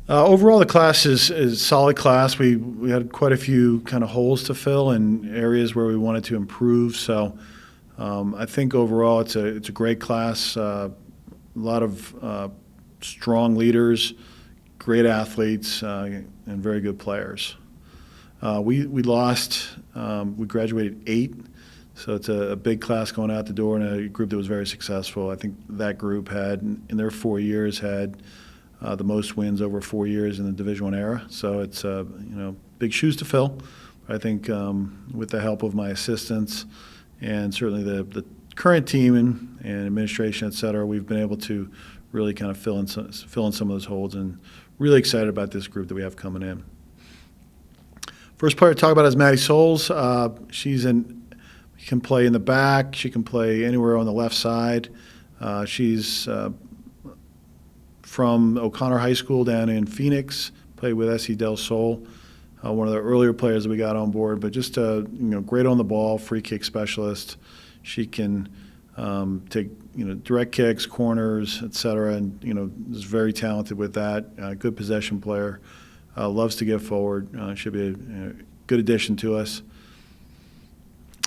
Overall, the class is a solid class. We had quite a few kind of holes to fill and areas where we wanted to improve. So I think overall it's a great class. A lot of strong leaders, great athletes, and very good players. We lost. We graduated 8, so it's a big class going out the door and a group that was very successful. I think that group had in their 4 years had the most wins over 4 years in the Division I era. So it's big shoes to fill. I think with the help of my assistants and certainly the current team and administration, et cetera, we've been able to really kind of fill in some of those holes, and really excited about this group that we have coming in. First player to talk about is Maddie Souls. She can play in the back. She can play anywhere on the left side. She's from O'Connor High School down in Phoenix, played with SC Del Sol, one of the earlier players that we got on board, but just great on the ball, free kick specialist. She can take direct kicks, corners, etc., and is very talented with that. Good possession player, loves to get forward. Should be a good addition to us.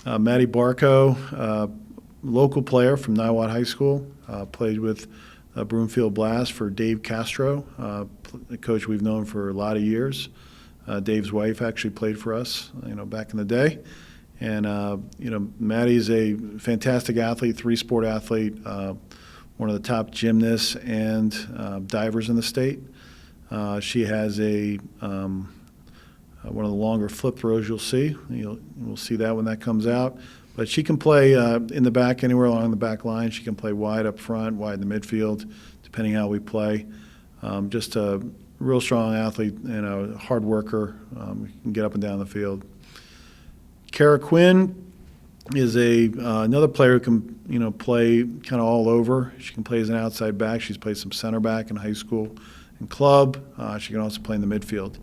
Maddie Barco, local player from Niwot High School, played with Broomfield Blast for Dave Castro, a coach we've known for a lot of years. Dave's wife actually played for us, back in the day. And Maddie's a fantastic athlete, 3-sport athlete, one of the top gymnasts and divers in the state. She has one of the longer flip throws you'll see. We'll see that when that comes out. But she can play in the back, anywhere along the back line. She can play wide up front, wide in the midfield, depending how we play. Just a real strong athlete and a hard worker. Can get up and down the field. Kara Quinn is another player who can play kind of all over. She can play as an outside back. She's played some center back in high school and club. She can also play in the midfield.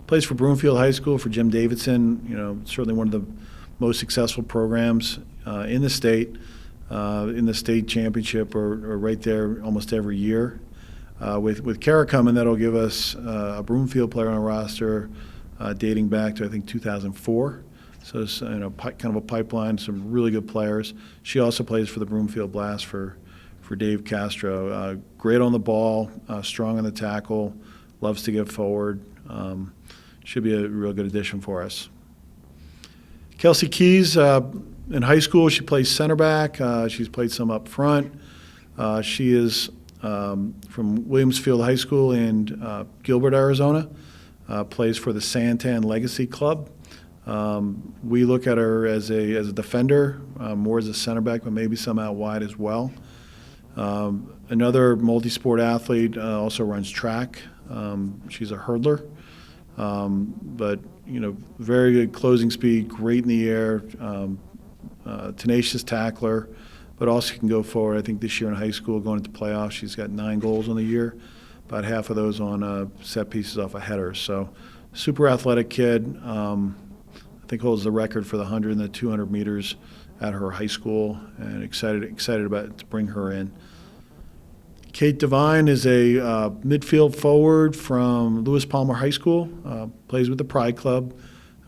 Plays for Broomfield High School for Jim Davidson. Certainly one of the most successful programs in the state championship, or right there almost every year. With Kara coming, that'll give us a Broomfield player on our roster dating back to I think 2004. So it's kind of a pipeline, some really good players. She also plays for the Broomfield Blast for Dave Castro. Great on the ball, strong on the tackle, loves to get forward. Should be a real good addition for us. Kelsey Keys, in high school, she plays center back. She's played some up front. She is from Williamsfield High School in Gilbert, Arizona. Plays for the Santan Legacy Club. We look at her as a defender, more as a center back, but maybe some out wide as well. Another multi-sport athlete, also runs track. She's a hurdler, but very good closing speed, great in the air, tenacious tackler, but also can go forward. I think this year in high school, going into playoffs, she's got 9 goals on the year, about half of those on set pieces off a header. So super athletic kid. I think holds the record for the 100 and the 200 meters at her high school, and excited about to bring her in. Kate Devine is a midfield forward from Lewis Palmer High School, plays with the Pride Club.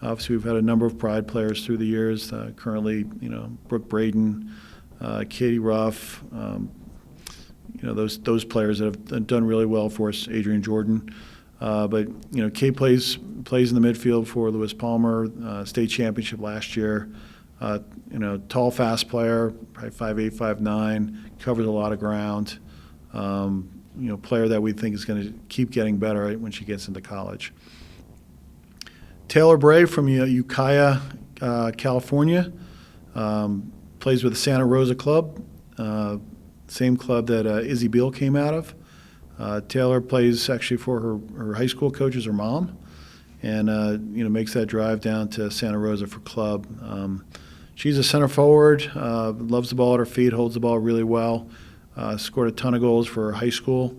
Obviously, we've had a number of Pride players through the years. Currently, Brooke Braden, Katie Ruff, those players that have done really well for us, Adrian Jordan. But Kate plays in the midfield for Lewis Palmer, state championship last year. Tall, fast player, probably 5'8", 5'9", covers a lot of ground. Player that we think is going to keep getting better when she gets into college. Taylor Bray from Ukiah, California, plays with the Santa Rosa Club, same club that Izzy Beal came out of. Taylor plays actually for her high school coach as her mom, and makes that drive down to Santa Rosa for club. She's a center forward, loves the ball at her feet, holds the ball really well. Scored a ton of goals for high school,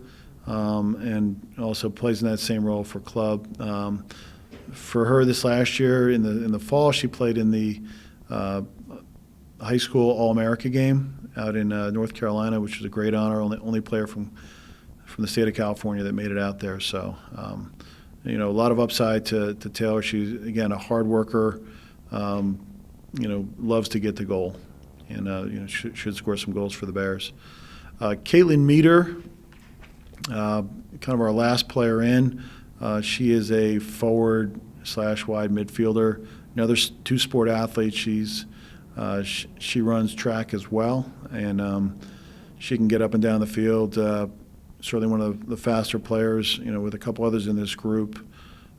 and also plays in that same role for club. For her this last year in the fall, she played in the high school All-America game out in North Carolina, which was a great honor. Only player from from the state of California that made it out there. So, a lot of upside to Taylor. She's, again, a hard worker, loves to get the goal, and, should score some goals for the Bears. Caitlin Meter, kind of our last player in. She is a forward/wide midfielder. Another two-sport athlete. She runs track as well, and she can get up and down the field. Certainly one of the faster players, with a couple others in this group.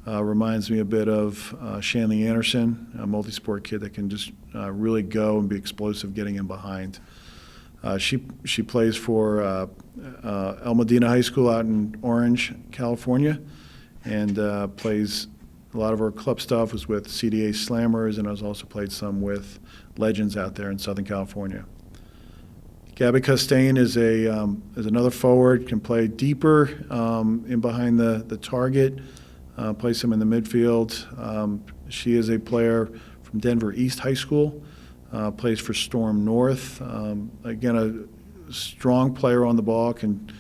Reminds me a bit of Shanley Anderson, a multi-sport kid that can just really go and be explosive getting in behind. She plays for El Medina High School out in Orange, California, and plays a lot of her club stuff was with CDA Slammers, and has also played some with Legends out there in Southern California. Gabby Costain is another forward, can play deeper in behind the target, plays some in the midfield. She is a player from Denver East High School, plays for Storm North. Again, a strong player on the ball, can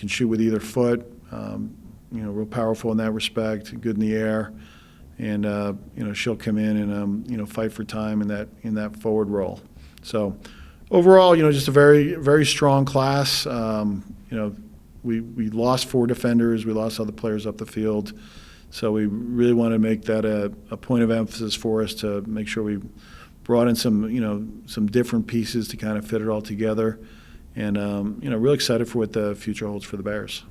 shoot with either foot, real powerful in that respect, good in the air, and she'll come in and fight for time in that forward role. So overall, just a very, very strong class. We lost 4 defenders. We lost other players up the field. So we really want to make that a point of emphasis for us to make sure we brought in some different pieces to kind of fit it all together. And, really excited for what the future holds for the Bears.